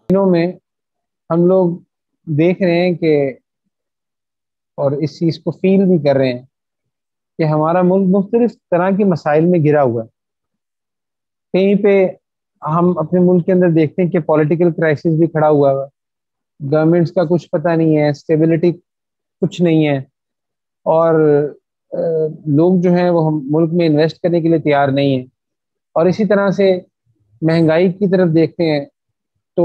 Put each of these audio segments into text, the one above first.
دنوں میں ہم لوگ دیکھ رہے ہیں کہ اور اس چیز کو فیل بھی کر رہے ہیں کہ ہمارا ملک مختلف طرح کے مسائل میں گھرا ہوا ہے. کہیں پہ ہم اپنے ملک کے اندر دیکھتے ہیں کہ پولیٹیکل کرائسس بھی کھڑا ہوا ہے, گورنمنٹس کا کچھ پتہ نہیں ہے, اسٹیبلٹی کچھ نہیں ہے, اور لوگ جو ہیں وہ ہم ملک میں انویسٹ کرنے کے لیے تیار نہیں ہیں. اور اسی طرح سے مہنگائی کی طرف دیکھتے ہیں تو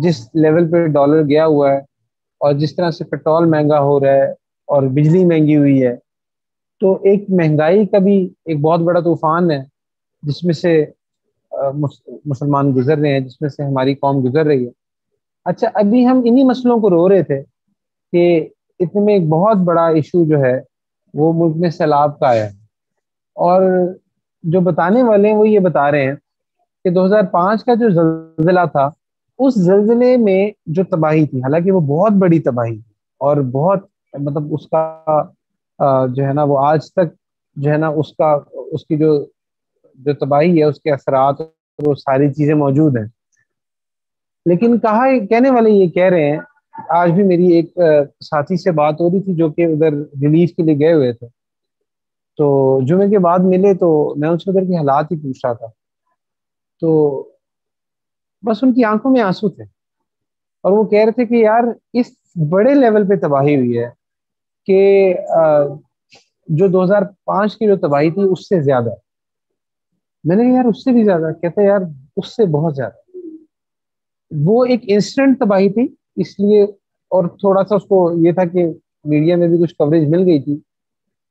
جس لیول پہ ڈالر گیا ہوا ہے اور جس طرح سے پیٹرول مہنگا ہو رہا ہے اور بجلی مہنگی ہوئی ہے, تو ایک مہنگائی کا بھی ایک بہت بڑا طوفان ہے جس میں سے مسلمان گزر رہے ہیں, جس میں سے ہماری قوم گزر رہی ہے. اچھا, ابھی ہم انہی مسئلوں کو رو رہے تھے کہ اتنے میں ایک بہت بڑا ایشو جو ہے وہ ملک میں سیلاب کا آیا ہے, اور جو بتانے والے ہیں وہ یہ بتا رہے ہیں کہ 2005 کا جو زلزلہ تھا, اس زلزلے میں جو تباہی تھی, حالانکہ وہ بہت بڑی تباہی تھی اور بہت مطلب اس کا جو ہے نا وہ آج تک جو ہے نا اس کی جو تباہی ہے, اس کے اثرات, وہ ساری چیزیں موجود ہیں. لیکن کہنے والے یہ کہہ رہے ہیں, آج بھی میری ایک ساتھی سے بات ہو رہی تھی جو کہ ادھر ریلیف کے لیے گئے ہوئے تھے, تو جمعے کے بعد ملے تو میں ان سے ادھر کے حالات ہی پوچھ رہا تھا, تو بس ان کی آنکھوں میں آنسو تھے اور وہ کہہ رہے تھے کہ یار اس بڑے لیول پہ تباہی ہوئی ہے کہ جو 2005 کی جو تباہی تھی اس سے زیادہ. میں نے کہا یار اس سے بھی زیادہ؟ کہتے یار اس سے بہت زیادہ. وہ ایک انسٹنٹ تباہی تھی اس لیے, اور تھوڑا سا اس کو یہ تھا کہ میڈیا میں بھی کچھ کوریج مل گئی تھی,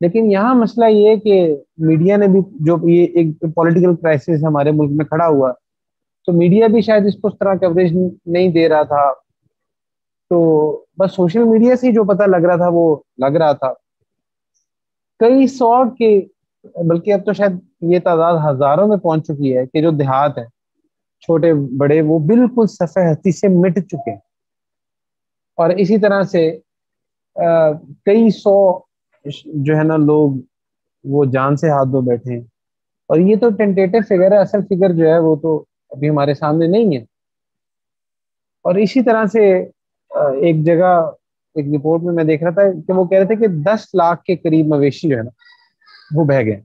لیکن یہاں مسئلہ یہ ہے کہ میڈیا نے بھی, جو یہ ایک پولیٹیکل کرائسس ہمارے ملک میں کھڑا ہوا, تو میڈیا بھی شاید اس کو اس طرح کوریج نہیں دے رہا تھا, تو بس سوشل میڈیا سے جو پتہ لگ رہا تھا وہ لگ رہا تھا. کئی سو کے, بلکہ اب تو شاید یہ تعداد ہزاروں میں پہنچ چکی ہے کہ جو دیہات ہیں چھوٹے بڑے وہ بالکل صفحہ ہستی سے مٹ چکے ہیں, اور اسی طرح سے کئی سو جو ہے نا لوگ وہ جان سے ہاتھ دھو بیٹھے ہیں. اور یہ تو ٹینٹیٹو فگر ہے, اصل فگر جو ہے وہ تو ابھی ہمارے سامنے نہیں ہے. اور اسی طرح سے ایک جگہ ایک رپورٹ میں دیکھ رہا تھا کہ وہ کہہ رہے تھے کہ 10 لاکھ کے قریب مویشی جو ہے نا وہ بہہ گئے,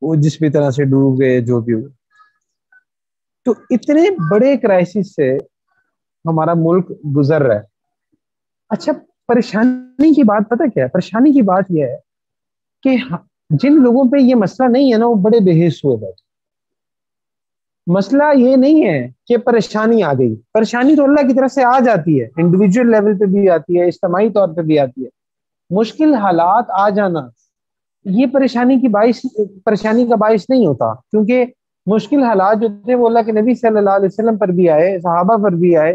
وہ جس بھی طرح سے ڈوب گئے جو بھی ہوئے. تو اتنے بڑے کرائسس سے ہمارا ملک گزر رہا ہے. اچھا, پریشانی کی بات پتہ کیا ہے؟ پریشانی کی بات یہ ہے کہ جن لوگوں پہ یہ مسئلہ نہیں ہے نا وہ بڑے بے حس ہوئے بیٹھے. مسئلہ یہ نہیں ہے کہ پریشانی آ گئی, پریشانی تو اللہ کی طرف سے آ جاتی ہے, انڈیویجول لیول پہ بھی آتی ہے, اجتماعی طور پہ بھی آتی ہے. مشکل حالات آ جانا یہ پریشانی کا باعث نہیں ہوتا, کیونکہ مشکل حالات جو تھے وہ اللہ کے نبی صلی اللہ علیہ وسلم پر بھی آئے, صحابہ پر بھی آئے,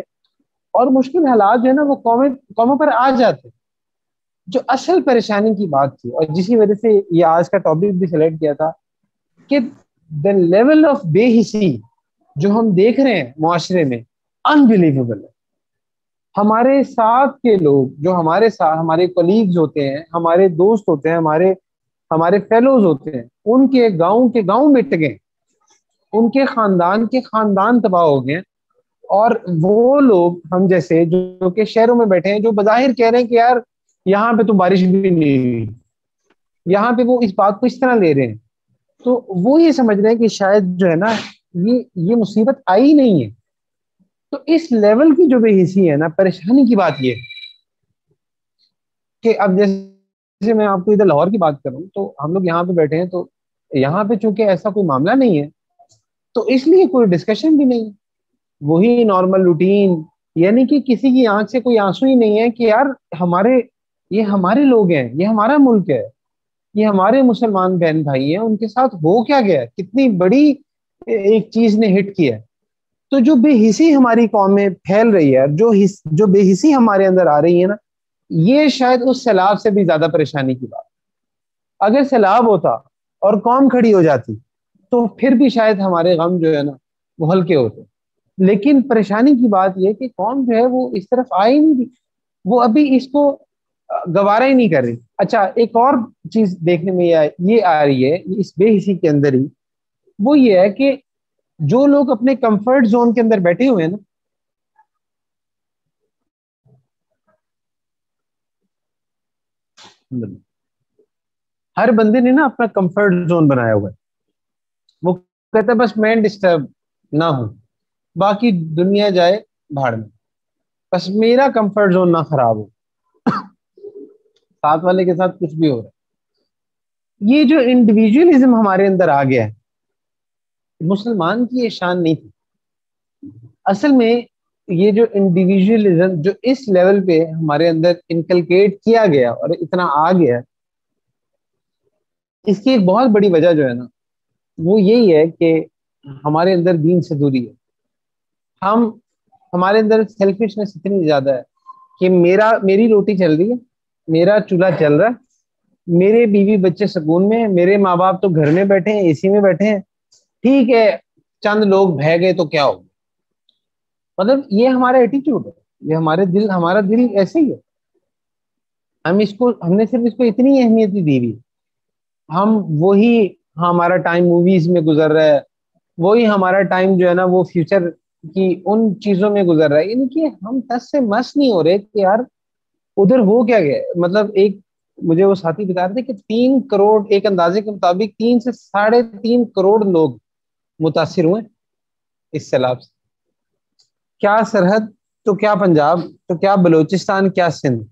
اور مشکل حالات جو ہے نا وہ قوموں پر آ جاتے. جو اصل پریشانی کی بات تھی, اور جسی وجہ سے یہ آج کا ٹاپک بھی سلیکٹ کیا تھا, کہ the level of بے حسی جو ہم دیکھ رہے ہیں معاشرے میں unbelievable ہے. ہمارے ساتھ کے لوگ جو ہمارے ساتھ ہمارے کولیگز ہوتے ہیں, ہمارے دوست ہوتے ہیں, ہمارے فیلوز ہوتے ہیں, ان کے گاؤں مٹ گئے, ان کے خاندان تباہ ہو گئے. اور وہ لوگ ہم جیسے جو کہ شہروں میں بیٹھے ہیں, جو بظاہر کہہ رہے ہیں کہ یار یہاں پہ تو بارش بھی نہیں ہوئی, یہاں پہ وہ اس بات کو اس طرح لے رہے ہیں, تو وہ یہ سمجھ رہے ہیں کہ شاید جو ہے نا یہ مصیبت آئی نہیں ہے. تو اس لیول کی جو بے حسی ہے نا, پریشانی کی بات یہ کہ اب جیسے میں آپ کو ادھر لاہور کی بات کروں, تو ہم لوگ یہاں پہ بیٹھے ہیں, تو یہاں پہ چونکہ ایسا کوئی معاملہ نہیں ہے تو اس لیے کوئی ڈسکشن بھی نہیں, وہی نارمل روٹین, یعنی کہ کسی کی آنکھ سے کوئی آنسو ہی نہیں ہے کہ یار یہ ہمارے لوگ ہیں, یہ ہمارا ملک ہے, یہ ہمارے مسلمان بہن بھائی ہیں, ان کے ساتھ ہو کیا گیا, کتنی بڑی ایک چیز نے ہٹ کیا. تو جو بے حسی ہماری قوم میں پھیل رہی ہے, جو بے حسی ہمارے اندر آ رہی ہے نا, یہ شاید اس سیلاب سے بھی زیادہ پریشانی کی بات. اگر سیلاب ہوتا اور قوم کھڑی ہو جاتی تو پھر بھی شاید ہمارے غم جو ہے نا وہ ہلکے ہوتے, لیکن پریشانی کی بات یہ کہ قوم جو ہے وہ اس طرف آئی نہیں تھی, وہ ابھی اس کو گوارا ہی نہیں کر رہی. اچھا, ایک اور چیز دیکھنے میں یہ آ رہی ہے اس بے حسی کے اندر ہی, وہ یہ ہے کہ جو لوگ اپنے کمفرٹ زون کے اندر بیٹھے ہوئے ہیں نا، ہر بندے نے نا اپنا کمفرٹ زون بنایا ہوا ہے. وہ کہتا ہے بس میں ڈسٹرب نہ ہوں، باقی دنیا جائے بھاڑ میں، بس میرا کمفرٹ زون نہ خراب ہو، ساتھ والے کے ساتھ کچھ بھی ہو رہا ہے. یہ جو انڈیویجولزم ہمارے اندر آ گیا ہے، مسلمان کی یہ شان نہیں تھی اصل میں. یہ جو انڈیویجولزم جو اس لیول پہ ہمارے اندر انکلکیٹ کیا گیا اور اتنا آ گیا، اس کی ایک بہت بڑی وجہ جو ہے نا وہ یہی ہے کہ ہمارے اندر دین سے دوری ہے. ہم ہمارے اندر سیلفشنس اتنی زیادہ ہے کہ میری روٹی چل رہی ہے، میرا چولہا چل رہا ہے، میرے بیوی بچے سکون میں ہیں، میرے ماں باپ تو گھر میں بیٹھے ہیں، اے سی میں بیٹھے ہیں، ٹھیک ہے چند لوگ بہ گئے تو کیا ہو. مطلب یہ ہمارا ایٹیٹیوڈ ہے، یہ ہمارا دل ایسے ہی ہے. ہم نے صرف اس کو اتنی اہمیت دی ہوئی، ہم وہی ہمارا ٹائم موویز میں گزر رہا ہے، وہی ہمارا ٹائم جو ہے نا وہ فیوچر کی ان چیزوں میں گزر رہا ہے. یعنی کہ ہم ٹس سے مس نہیں ہو رہے کہ یار ادھر ہو کیا گیا. مطلب ایک مجھے وہ ساتھی بتا رہے تھے کہ 3 کروڑ ایک اندازے کے مطابق 3 سے 3.5 کروڑ لوگ متاثر ہوئے اس سیلاب سے. کیا سرحد تو کیا پنجاب تو کیا بلوچستان کیا سندھ،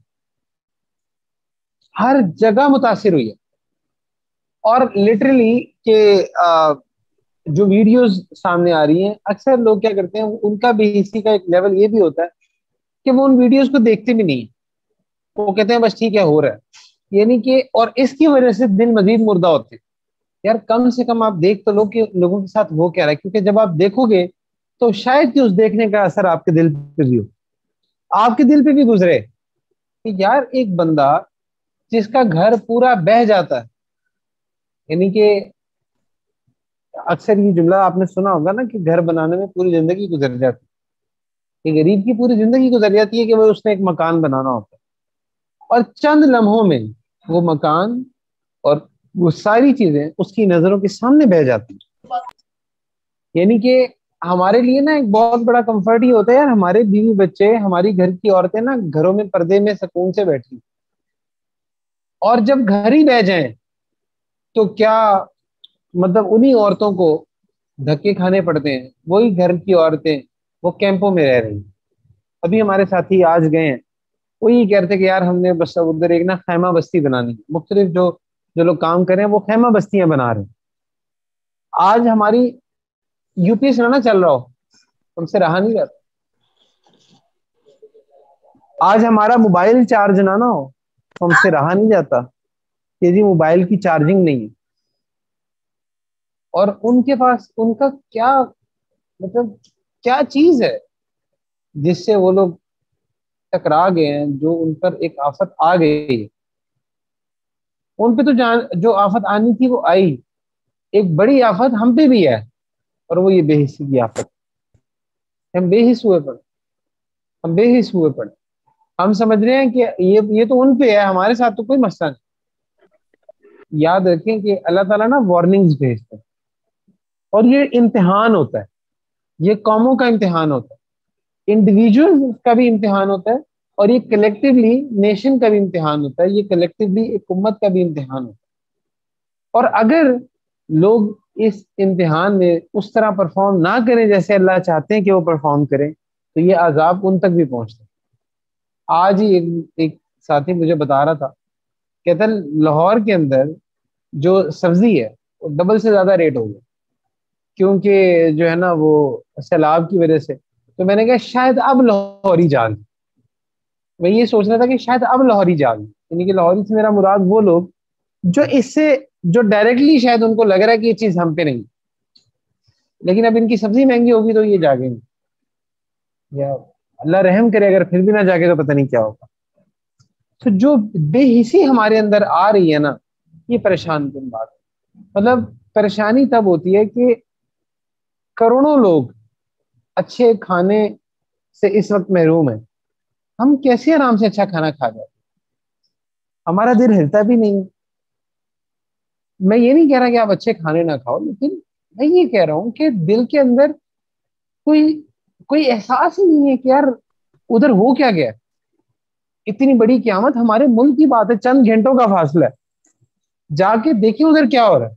ہر جگہ متاثر ہوئی ہے. اور لٹرلی کہ جو ویڈیوز سامنے آ رہی ہیں اکثر لوگ کیا کرتے ہیں، ان کا بھی اسی کا ایک لیول یہ بھی ہوتا ہے کہ وہ ان ویڈیوز کو دیکھتے بھی نہیں، وہ کہتے ہیں بس ٹھیک ہے ہو رہا ہے. یعنی کہ اور اس کی وجہ سے دن مزید مردہ ہوتے ہیں. یار کم سے کم آپ دیکھ تو لو کہ لوگوں کے ساتھ ہو کیا رہا ہے، کیونکہ جب آپ دیکھو گے تو شاید کہ اس دیکھنے کا اثر آپ کے دل پہ بھی ہو، آپ کے دل پہ بھی گزرے کہ یار ایک بندہ جس کا گھر پورا بہہ جاتا ہے. یعنی کہ اکثر یہ جملہ آپ نے سنا ہوگا نا کہ گھر بنانے میں پوری زندگی گزر جاتی ہے، کہ غریب کی پوری زندگی گزر جاتی ہے کہ وہ اس نے ایک مکان بنانا ہوتا ہے، اور چند لمحوں میں وہ مکان اور وہ ساری چیزیں اس کی نظروں کے سامنے بہ جاتی ہیں. یعنی کہ ہمارے لیے نا ایک بہت بڑا کمفرٹ ہی ہوتا ہے یار ہمارے بیوی بچے ہماری گھر کی عورتیں نا گھروں میں پردے میں سکون سے بیٹھی، اور جب گھر ہی بہ جائیں تو کیا مطلب انہی عورتوں کو دھکے کھانے پڑتے ہیں. وہی گھر کی عورتیں وہ کیمپوں میں رہ رہی ہیں. ابھی ہمارے ساتھی آج گئے ہیں، وہ یہ کہتے کہ یار ہم نے بس ادھر ایک نا خیمہ بستی بنانی ہے. مختلف جو جو لوگ کام کریں وہ خیمہ بستیاں بنا رہے ہیں. آج ہماری یو پی سے نہ چل رہا ہو ہم سے رہا نہیں جاتا. آج ہمارا موبائل چارج نہ ہو تو ہم سے رہا نہیں جاتا کہ جی موبائل کی چارجنگ نہیں ہے. اور ان کے پاس ان کا کیا مطلب کیا چیز ہے جس سے وہ لوگ ٹکرا گئے ہیں، جو ان پر ایک آفت آ گئی. ان پہ تو جو آفت آنی تھی وہ آئی. ایک بڑی آفت ہم پہ بھی ہے، اور وہ یہ بے حسی کی آفت. ہم بے حس ہوئے پڑے، ہم بے حس ہوئے پڑے. ہم سمجھ رہے ہیں کہ یہ تو ان پہ ہے، ہمارے ساتھ تو کوئی مسئلہ نہیں. یاد رکھیں کہ اللہ تعالیٰ نا وارننگز بھیجتا ہے، اور یہ امتحان ہوتا ہے، یہ قوموں کا امتحان ہوتا ہے، انڈیویجول کا بھی امتحان ہوتا ہے، اور یہ کلیکٹیولی نیشن کا بھی امتحان ہوتا ہے، یہ کلیکٹیولی ایک امت کا بھی امتحان ہوتا ہے. اور اگر لوگ اس امتحان میں اس طرح پرفارم نہ کریں جیسے اللہ چاہتے ہیں کہ وہ پرفارم کریں تو یہ عذاب ان تک بھی پہنچتا ہے. آج ہی ایک ساتھی مجھے بتا رہا تھا، کہتا ہے لاہور کے اندر جو سبزی ہے وہ ڈبل سے زیادہ ریٹ ہو گیا، کیونکہ جو ہے نا وہ سیلاب کی وجہ سے. تو میں نے کہا شاید اب لاہوری جاگ. میں یہ سوچ رہا تھا کہ شاید اب لاہوری جاگ، یعنی کہ لاہوری سے میرا مراد وہ لوگ جو اس سے جو ڈائریکٹلی شاید ان کو لگ رہا ہے کہ یہ چیز ہم پہ نہیں، لیکن اب ان کی سبزی مہنگی ہوگی تو یہ جاگیں گے. یا اللہ رحم کرے اگر پھر بھی نہ جاگے تو پتہ نہیں کیا ہوگا. تو جو بے حسی ہمارے اندر آ رہی ہے نا یہ پریشان کن بات ہے. مطلب پریشانی تب ہوتی ہے کہ کروڑوں لوگ اچھے کھانے سے اس وقت محروم ہیں، ہم کیسے آرام سے اچھا کھانا کھا جاتے، ہمارا دل ہلتا بھی نہیں. میں یہ نہیں کہہ رہا کہ آپ اچھے کھانے نہ کھاؤ، لیکن میں یہ کہہ رہا ہوں کہ دل کے اندر کوئی کوئی احساس ہی نہیں ہے کہ یار ادھر ہو کیا گیا. اتنی بڑی قیامت ہمارے ملک کی بات ہے, چند گھنٹوں کا فاصلہ ہے, جا کے دیکھیں ادھر کیا ہو رہا ہے.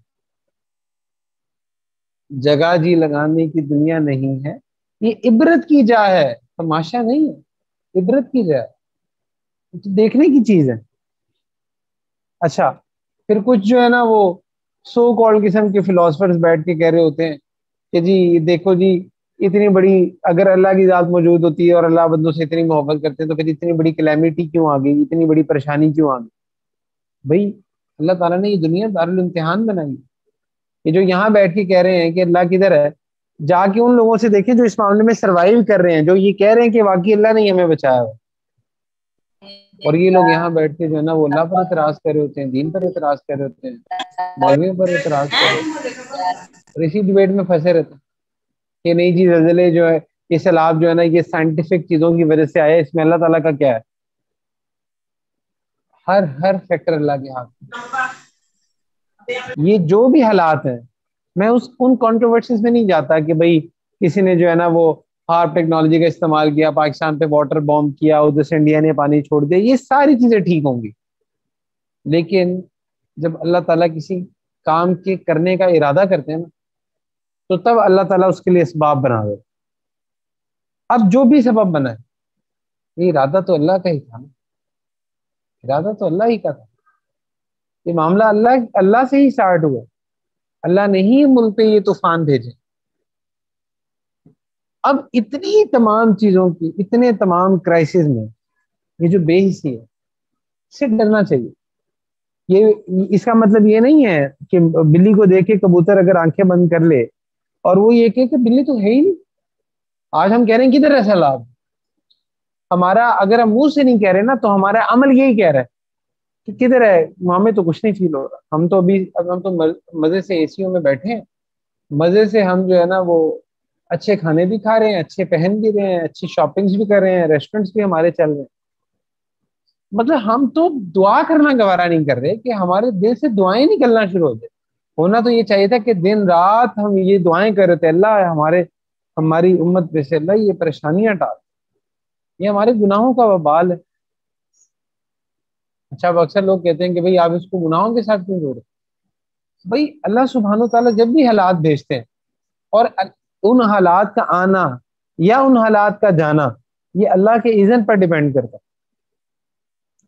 جگہ جی لگانے کی دنیا نہیں ہے, یہ عبرت کی جا ہے, تماشا نہیں ہے, عبرت کی جا ہے, دیکھنے کی چیز ہے. اچھا, پھر کچھ جو ہے نا وہ سو کالڈ قسم کے فلاسفرز بیٹھ کے کہہ رہے ہوتے ہیں کہ جی دیکھو جی, اتنی بڑی اگر اللہ کی ذات موجود ہوتی ہے اور اللہ بندوں سے اتنی محبت کرتے ہیں تو پھر اتنی بڑی کلیمٹی کیوں آ گئی, اتنی بڑی پریشانی کیوں آ گئی. بھائی اللہ تعالیٰ نے یہ دنیا دارالامتحان بنائی. یہ جو یہاں بیٹھ کے کہہ رہے ہیں کہ اللہ کدھر ہے, جا کے ان لوگوں سے دیکھیں جو اس معاملے میں سروائیو کر رہے ہیں, جو یہ کہہ رہے ہیں کہ واقعی اللہ نے ہمیں بچایا ہوا. اور یہ لوگ یہاں بیٹھ کے جو ہے نا وہ اللہ پر اعتراض کر رہے ہوتے ہیں, دین پر اعتراض کر رہے ہوتے ہیں, مولویوں پر اعتراض کر رہے ہوتے ہیں, اور اسی ڈبیٹ میں پھنسے رہتے ہیں کہ نہیں جی زلزلے جو ہے یہ سیلاب جو ہے نا یہ سائنٹیفک چیزوں کی وجہ سے آیا ہے, اس میں اللہ تعالیٰ کا کیا ہے. ہر فیکٹر اللہ کے ہاتھ میں. یہ جو بھی حالات ہیں, میں ان کانٹروورسیز میں نہیں جاتا کہ بھائی کسی نے جو ہے نا وہ ہارپ ٹیکنالوجی کا استعمال کیا, پاکستان پہ واٹر بوم کیا, ادھر سے انڈیا نے پانی چھوڑ دیا, یہ ساری چیزیں ٹھیک ہوں گی. لیکن جب اللہ تعالیٰ کسی کام کے کرنے کا ارادہ کرتے ہیں نا, تو تب اللہ تعالیٰ اس کے لیے اسباب بنا دے. اب جو بھی سبب بنا ہے, یہ ارادہ تو اللہ کا ہی تھا نا, ارادہ تو اللہ ہی کا تھا. یہ معاملہ اللہ سے ہی اسٹارٹ ہوا, اللہ نے ہی ملک پہ یہ طوفان بھیجے. اب اتنی تمام چیزوں کی, اتنے تمام کرائسس میں یہ جو بے حسی ہے, اس سے ڈرنا چاہیے. یہ اس کا مطلب یہ نہیں ہے کہ بلی کو دیکھ کے کبوتر اگر آنکھیں بند کر لے اور وہ یہ کہ بلی تو ہے ہی نہیں. آج ہم کہہ رہے ہیں کدھر ہے سیلاب, ہمارا اگر ہم منہ سے نہیں کہہ رہے نا تو ہمارا عمل یہی کہہ رہا ہے کہ کدھر ہے, وہاں میں تو کچھ نہیں فیل ہو رہا. ہم تو ہم تو مزے سے اے سیوں میں بیٹھے ہیں, مزے سے ہم جو ہے نا وہ اچھے کھانے بھی کھا رہے ہیں, اچھے پہن بھی رہے ہیں, اچھی شاپنگز بھی کر رہے ہیں, ریسٹورینٹس بھی ہمارے چل رہے ہیں. مطلب ہم تو دعا کرنا گوارا نہیں کر رہے کہ ہمارے دل سے دعائیں نکلنا شروع ہو جائے. ہونا تو یہ چاہیے تھا کہ دن رات ہم یہ دعائیں کر رہے تھے, اللہ ہماری امت پہ سے اللہ یہ پریشانیاں ٹال, یہ ہمارے گناہوں کا وبال ہے. اچھا, اب اکثر لوگ کہتے ہیں کہ بھئی آپ اس کو گناہوں کے ساتھ کیوں جوڑ رہے. بھئی اللہ سبحانہ و تعالیٰ جب بھی حالات بھیجتے ہیں, اور ان حالات کا آنا یا ان حالات کا جانا یہ اللہ کے اذن پر ڈیپینڈ کرتا ہے.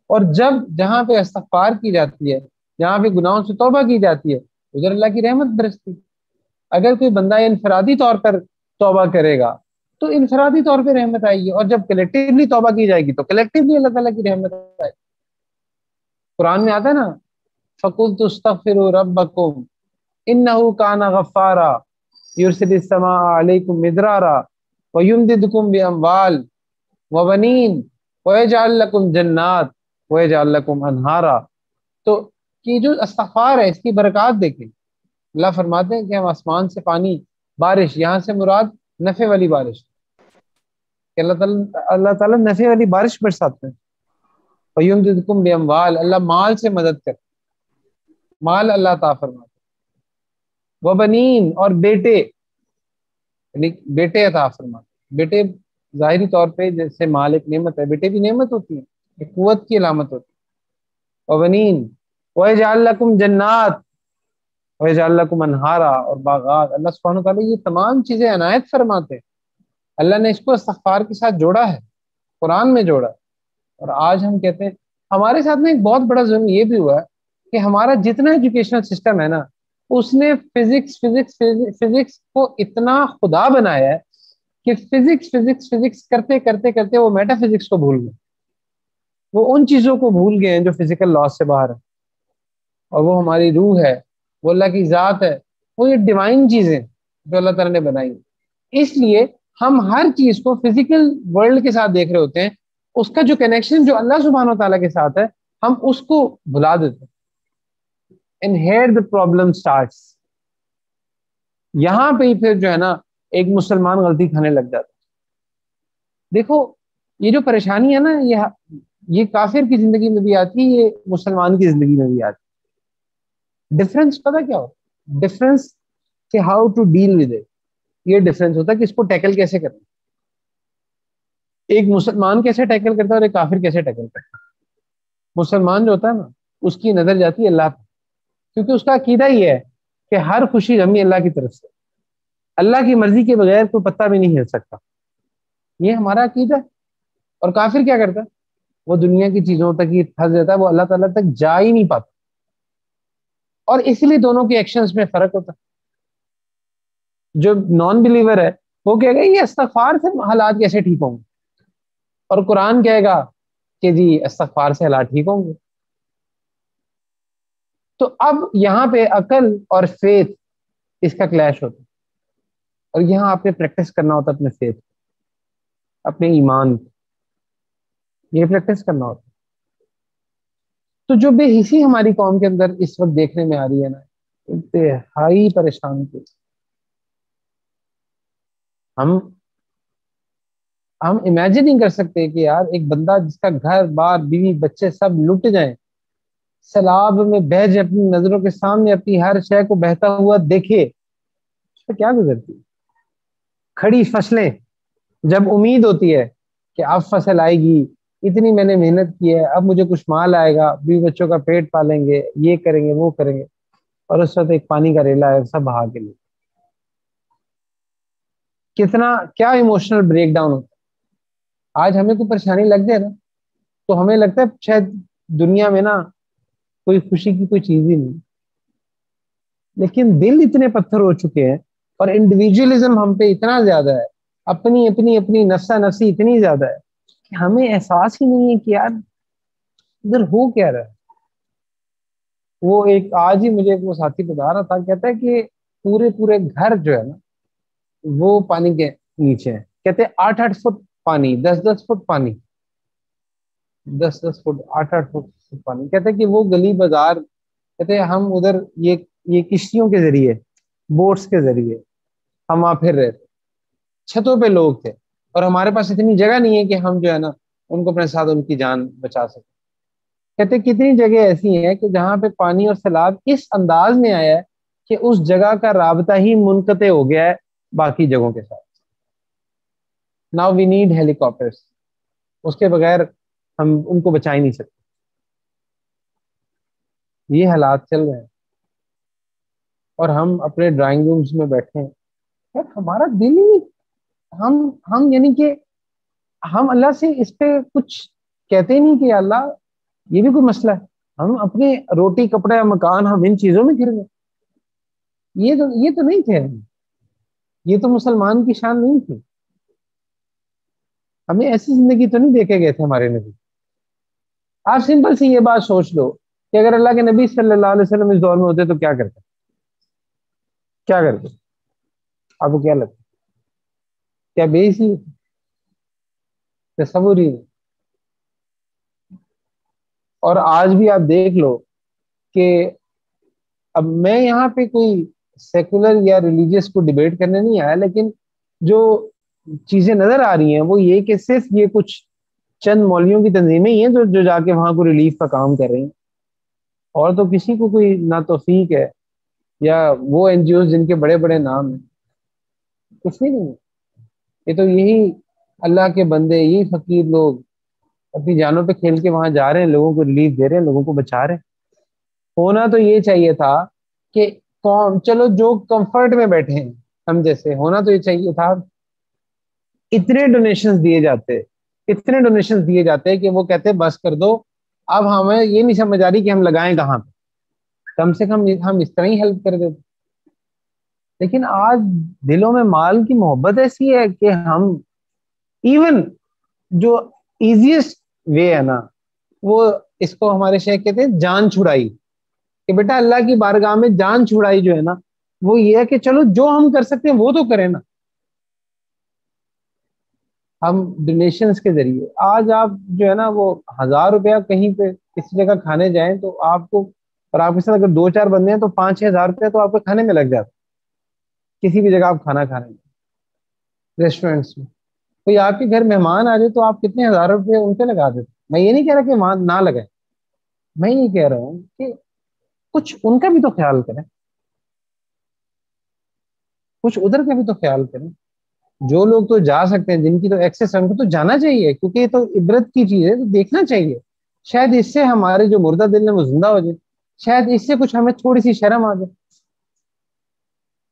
اور جہاں پہ استغفار کی جاتی ہے, جہاں پہ گناہوں سے توبہ کی جاتی ہے, ادھر اللہ کی رحمت برستی. اگر کوئی بندہ انفرادی طور پر توبہ کرے گا تو انفرادی طور پہ رحمت آئے گی, اور جب کلیکٹیولی توبہ کی جائے گی تو کلیکٹیولی اللہ تعالیٰ کی رحمت آئے گی. قرآن میں آتا ہے نا, فَقُلْتُ اسْتَغْفِرُوا رَبَّكُمْ إِنَّهُ كَانَ غَفَّارًا يُرْسِلِ السَّمَاءَ عَلَيْكُمْ مِدْرَارًا وَيُمْدِدْكُمْ بِأَمْوَالٍ وَبَنِينَ وَيَجْعَلْ لَكُمْ جَنَّاتٍ وَيَجْعَلْ لَكُمْ أَنْهَارًا. تو یہ جو استغفار ہے اس کی برکات دیکھیں. اللہ فرماتے ہیں کہ ہم آسمان سے پانی, بارش, یہاں سے مراد نفع والی بارش, کہ اللہ تعالیٰ نفع والی بارش برساتے ہیں. وَيُمْدِدْكُمْ بِأَمْوَالٍ, اللہ مال سے مدد کرتے, مال اللہ عطا فرماتے. وَبَنِينَ, اور بیٹے, یعنی بیٹے عطا فرماتے. بیٹے ظاہری طور پہ جیسے مال ایک نعمت ہے, بیٹے بھی نعمت ہوتی ہیں, ایک قوت کی علامت ہوتی ہے. وَبَنِينَ وَيَجْعَلْ لَكُمْ جَنَّاتٍ وَيَجْعَلْ لَكُمْ أَنْهَارًا, اور باغات. اللہ سبحانہ وتعالیٰ یہ تمام چیزیں عنایت فرماتے ہیں. اللہ نے اس کو استغفار کے ساتھ جوڑا ہے, قرآن میں جوڑا ہے. اور آج ہم کہتے ہیں, ہمارے ساتھ میں ایک بہت بڑا ظلم یہ بھی ہوا ہے کہ ہمارا جتنا ایجوکیشنل سسٹم ہے نا, اس نے فزکس کو اتنا خدا بنایا ہے کہ فزکس کرتے کرتے کرتے وہ میٹا فزکس کو بھول گئے. وہ ان چیزوں کو بھول گئے ہیں جو فزیکل لاز سے باہر ہے, اور وہ ہماری روح ہے, وہ اللہ کی ذات ہے, وہ یہ ڈیوائن چیزیں جو اللہ تعالیٰ نے بنائی. اس لیے ہم ہر چیز کو فزیکل ورلڈ کے ساتھ دیکھ رہے ہوتے ہیں, اس کا جو کنیکشن جو اللہ سبحانہ و تعالیٰ کے ساتھ ہے ہم اس کو بھلا دیتے ہیں. And here the problem starts. یہاں پہ ہی پھر جو ہے نا ایک مسلمان غلطی کھانے لگ جاتا ہے. دیکھو یہ جو پریشانی ہے نا, یہ کافر کی زندگی میں بھی آتی ہے, یہ مسلمان کی زندگی میں بھی آتی ہے. ڈفرنس پتہ کیا ہو؟ ڈفرنس کہ how to deal with it. یہ ڈفرنس ہوتا ہے کہ اس کو ٹیکل کیسے کرنا. ایک مسلمان کیسے ٹیکل کرتا ہے اور ایک کافر کیسے ٹیکل کرتا ہے. مسلمان جو ہوتا ہے نا اس کی نظر جاتی ہے اللہ پہ, کیونکہ اس کا عقیدہ یہ ہے کہ ہر خوشی غمی اللہ کی طرف سے, اللہ کی مرضی کے بغیر کوئی پتا بھی نہیں ہل سکتا. یہ ہمارا عقیدہ ہے. اور کافر کیا کرتا ہے, وہ دنیا کی چیزوں تک ہی پھنس جاتا ہے, وہ اللہ تعالیٰ تک جا ہی نہیں پاتا. اور اس لیے دونوں کے ایکشنز میں فرق ہوتا ہے. جو نان بلیور ہے وہ کہے گا یہ استغفار سے حالات کیسے ٹھیک ہوں گے, اور قرآن کہے گا کہ جی استغفار سے حالات ٹھیک ہوں گے. تو اب یہاں پہ عقل اور فیتھ اس کا کلیش ہوتا ہے, اور یہاں آپ نے پریکٹس کرنا ہوتا ہے اپنے فیتھ, اپنے ایمان, یہ پریکٹس کرنا ہوتا ہے. تو جو بے حسی ہماری قوم کے اندر اس وقت دیکھنے میں آ رہی ہے نا, انتہائی پریشان کی. ہم امیجن نہیں کر سکتے کہ یار ایک بندہ جس کا گھر بار بیوی بچے سب لٹ جائیں, سیلاب میں بہہ جائے, اپنی نظروں کے سامنے اپنی ہر شے کو بہتا ہوا دیکھے, تو کیا گزرتی. کھڑی فصلیں, جب امید ہوتی ہے کہ اب فصل آئے گی, اتنی میں نے محنت کی ہے, اب مجھے کچھ مال آئے گا, بیوی بچوں کا پیٹ پالیں گے, یہ کریں گے وہ کریں گے, اور اس وقت ایک پانی کا ریلا ہے, سب بہا کے لیے. کتنا کیا ایموشنل بریک ڈاؤن ہوتا ہے. آج ہمیں کوئی پریشانی لگ جائے نا تو ہمیں لگتا ہے شاید دنیا میں نا کوئی خوشی کی کوئی چیز ہی نہیں. لیکن دل اتنے پتھر ہو چکے ہیں اور انڈیویجولزم ہم پہ اتنا زیادہ ہے, اپنی اپنی اپنی نفسا نفسی اتنی زیادہ ہے کہ ہمیں احساس ہی نہیں ہے کہ یار ادھر ہو کیا رہا ہے. وہ ایک آج ہی مجھے وہ ساتھی بتا رہا تھا, کہتا ہے کہ پورے پورے گھر جو ہے نا وہ پانی کے نیچے ہیں. کہتے ہیں 8-8 فٹ پانی, 10-10 فٹ پانی, 10-10 فٹ 8-8 فٹ پانی. کہتے ہیں کہ وہ گلی بازار, کہتے ہیں ہم ادھر یہ کشتیوں کے ذریعے, بوٹس کے ذریعے ہم وہاں پھر رہے تھے. چھتوں پہ لوگ تھے اور ہمارے پاس اتنی جگہ نہیں ہے کہ ہم جو ہے نا ان کو اپنے ساتھ ان کی جان بچا سکیں. کہتے کتنی جگہ ایسی ہیں کہ جہاں پہ پانی اور سیلاب اس انداز میں آیا ہے کہ اس جگہ کا رابطہ ہی منقطع ہو گیا ہے باقی جگہوں کے ساتھ. Now we need helicopters, اس کے بغیر ہم ان کو بچا ہی نہیں سکتے. یہ حالات چل رہے ہیں اور ہم اپنے ڈرائنگ رومز میں بیٹھے ہیں. یار ہمارا دل ہی, ہم یعنی کہ ہم اللہ سے اس پہ کچھ کہتے ہی نہیں کہ اللہ یہ بھی کوئی مسئلہ ہے. ہم اپنے روٹی کپڑے مکان ہم ان چیزوں میں گر گئے. یہ تو نہیں تھے ہم, یہ تو مسلمان کی شان نہیں تھی. ہمیں ایسی زندگی تو نہیں دیکھے گئے تھے ہمارے نبی. آپ سمپل سی یہ بات سوچ لو کہ اگر اللہ کے نبی صلی اللہ علیہ وسلم اس دور میں ہوتے تو کیا کرتے, کیا کرتے, آپ کو کیا لگتا, کیا بے حسی, تصور ہی نہیں. اور آج بھی آپ دیکھ لو کہ اب میں یہاں پہ کوئی سیکولر یا ریلیجیس کو ڈیبیٹ کرنے نہیں آیا, لیکن جو چیزیں نظر آ رہی ہیں وہ یہ کہ صرف یہ کچھ چند مولویوں کی تنظیمیں ہی ہیں جو جا کے وہاں کو ریلیف کا کام کر رہی ہیں, اور تو کسی کو کوئی نہ توفیق ہے, یا وہ این جی اوز جن کے بڑے بڑے نام ہیں, کچھ بھی نہیں ہے. یہ تو یہی اللہ کے بندے, یہی فقیر لوگ اپنی جانوں پہ کھیل کے وہاں جا رہے ہیں, لوگوں کو ریلیف دے رہے ہیں, لوگوں کو بچا رہے ہیں. ہونا تو یہ چاہیے تھا کہ کون, چلو جو کمفرٹ میں بیٹھے ہیں ہم جیسے, ہونا تو یہ چاہیے تھا اتنے ڈونیشنز دیے جاتے, اتنے ڈونیشنز دیے جاتے کہ وہ کہتے بس کر دو, اب ہمیں یہ نہیں سمجھ آ رہی کہ ہم لگائیں کہاں پہ, کم سے کم ہم اس طرح ہی ہیلپ کر دیتے. لیکن آج دلوں میں مال کی محبت ایسی ہے کہ ہم ایون جو ایزیسٹ وے ہے نا, وہ اس کو ہمارے شیخ کہتے ہیں جان چھڑائی, کہ بیٹا اللہ کی بارگاہ میں جان چھڑائی جو ہے نا وہ یہ ہے کہ چلو جو ہم کر سکتے ہیں وہ تو کریں نا. ہم ڈونیشنز کے ذریعے آج آپ جو ہے نا وہ 1000 روپیہ کہیں پہ کسی جگہ کھانے جائیں تو آپ کو, اور آپ کے ساتھ اگر 2-4 بندے ہیں تو 5-6 ہزار روپیہ تو آپ کے کھانے میں لگ جاتا. کسی بھی جگہ آپ کھانا کھانے میں, ریسٹورینٹس میں کوئی آپ کے گھر مہمان آ جائے تو آپ کتنے 1000 روپے ان پہ لگا دیتے. میں یہ نہیں کہہ رہا کہ وہاں نہ لگائیں, میں یہ کہہ رہا ہوں کہ کچھ ان کا بھی تو خیال کریں. کچھ ادھر کا بھی تو خیال کریں. جو لوگ تو جا سکتے ہیں، جن کی تو ایکسیس ہے، ان کو تو جانا چاہیے، کیونکہ یہ تو عبرت کی چیز ہے، تو دیکھنا چاہیے. شاید اس سے ہمارے جو مردہ دل ہے وہ زندہ ہو جائے، شاید اس سے کچھ ہمیں تھوڑی سی شرم آ جائے.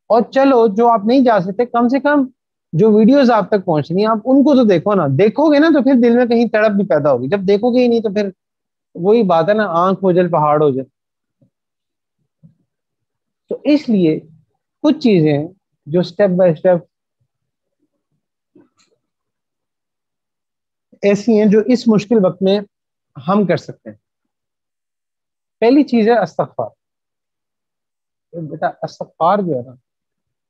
اور چلو جو آپ نہیں جا سکتے، کم سے کم جو ویڈیوز آپ تک پہنچ رہی ہیں آپ ان کو تو دیکھو نا. دیکھو گے نا تو پھر دل میں کہیں تڑپ بھی پیدا ہوگی. جب دیکھو گے ہی نہیں تو پھر وہی بات ہے نا، آنکھ ہو جائے پہاڑ ہو جائے. تو اس لیے کچھ چیزیں جو اسٹیپ بائی اسٹیپ ایسی ہیں جو اس مشکل وقت میں ہم کر سکتے ہیں. پہلی چیز ہے استغفار. بیٹا استغفار جو ہے نا،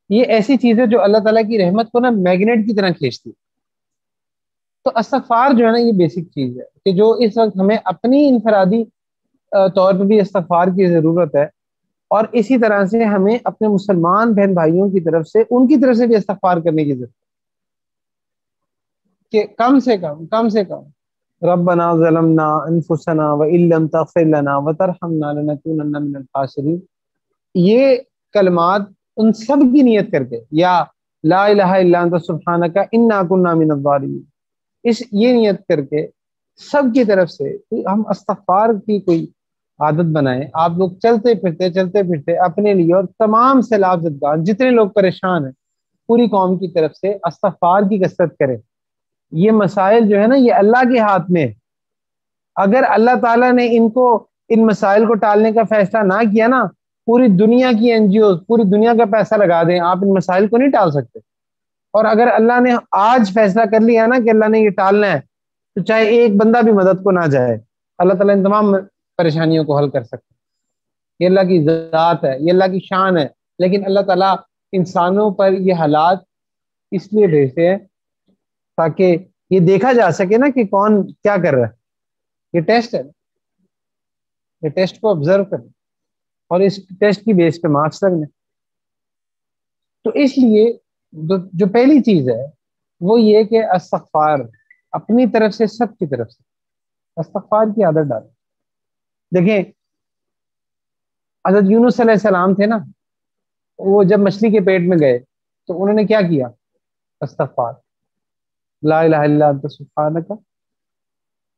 یہ ایسی چیز ہے جو اللہ تعالیٰ کی رحمت کو نا میگنیٹ کی طرح کھینچتی ہے. تو استغفار جو ہے نا یہ بیسک چیز ہے کہ جو اس وقت ہمیں اپنی انفرادی طور پہ بھی استغفار کی ضرورت ہے، اور اسی طرح سے ہمیں اپنے مسلمان بہن بھائیوں کی طرف سے ان کی طرف سے بھی استغفار کرنے کی ضرورت ہے کہ کم سے کم ربنا ظلمنا انفسنا وان لم تغفر لنا وترحمنا لنكونن من الخاسرین. یہ کلمات ان سب کی نیت کر کے، یا لا الہ الا انت سبحانک انا کنا من الظالمین، یہ نیت کر کے سب کی طرف سے ہم استغفار کی کوئی عادت بنائیں. آپ لوگ چلتے پھرتے اپنے لیے اور تمام سیلاب زدگان جتنے لوگ پریشان ہیں پوری قوم کی طرف سے استغفار کی کثرت کریں. یہ مسائل جو ہے نا یہ اللہ کے ہاتھ میں ہے. اگر اللہ تعالیٰ نے ان مسائل کو ٹالنے کا فیصلہ نہ کیا نا، پوری دنیا کی این جی اوز پوری دنیا کا پیسہ لگا دیں، آپ ان مسائل کو نہیں ٹال سکتے. اور اگر اللہ نے آج فیصلہ کر لیا نا کہ اللہ نے یہ ٹالنا ہے، تو چاہے ایک بندہ بھی مدد کو نہ جائے، اللہ تعالیٰ ان تمام پریشانیوں کو حل کر سکتا ہے. یہ اللہ کی ذات ہے، یہ اللہ کی شان ہے. لیکن اللہ تعالیٰ انسانوں پر یہ حالات اس لیے بھیجتے ہیں تاکہ یہ دیکھا جا سکے نا کہ کون کیا کر رہا ہے. یہ ٹیسٹ ہے، یہ ٹیسٹ کو آبزرو کریں اور اس ٹیسٹ کی بیس پہ مارکس لگنے. تو اس لیے جو پہلی چیز ہے وہ یہ کہ استغفار اپنی طرف سے، سب کی طرف سے استغفار کی عادت ڈالیں. دیکھیں حضرت یونس علیہ السلام تھے نا، وہ جب مچھلی کے پیٹ میں گئے تو انہوں نے کیا کیا؟ استغفار، لا الہ الا انت سبحانک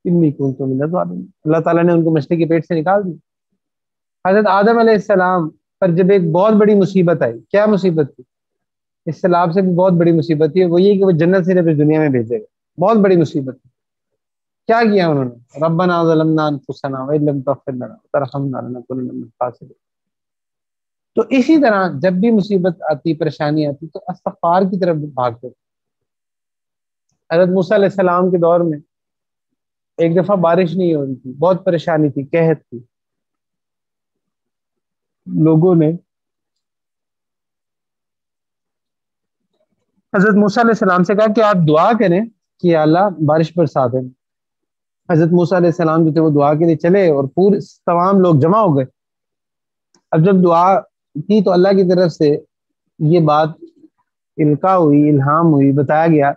انی کنت من الظالمین. اللہ تعالیٰ نے ان کو مچھلی کے پیٹ سے نکال دی. حضرت آدم علیہ السلام پر جب ایک بہت بڑی مصیبت آئی، کیا مصیبت تھی؟ اس سیلاب سے بھی بہت بڑی مصیبت تھی، وہ یہ کہ وہ جنت سے اس دنیا میں بھیجے گئے. بہت بڑی مصیبت تھی. کیا کیا انہوں نے؟ ربنا ظلمنا انفسنا وان لم تغفر لنا وترحمنا لنكونن من الخاسرین. تو اسی طرح جب بھی مصیبت آتی، پریشانی آتی، تو استغفار کی طرف بھاگتے. حضرت موسیٰ علیہ السلام کے دور میں ایک دفعہ بارش نہیں ہو رہی تھی، بہت پریشانی تھی، قحط تھی. لوگوں نے حضرت موسیٰ علیہ السلام سے کہا کہ آپ دعا کریں کہ یا اللہ بارش برسا دیں. حضرت موسیٰ علیہ السلام جو تھے وہ دعا کے لیے چلے اور پورے تمام لوگ جمع ہو گئے. اب جب دعا کی تو اللہ کی طرف سے یہ بات القاء ہوئی، الہام ہوئی، بتایا گیا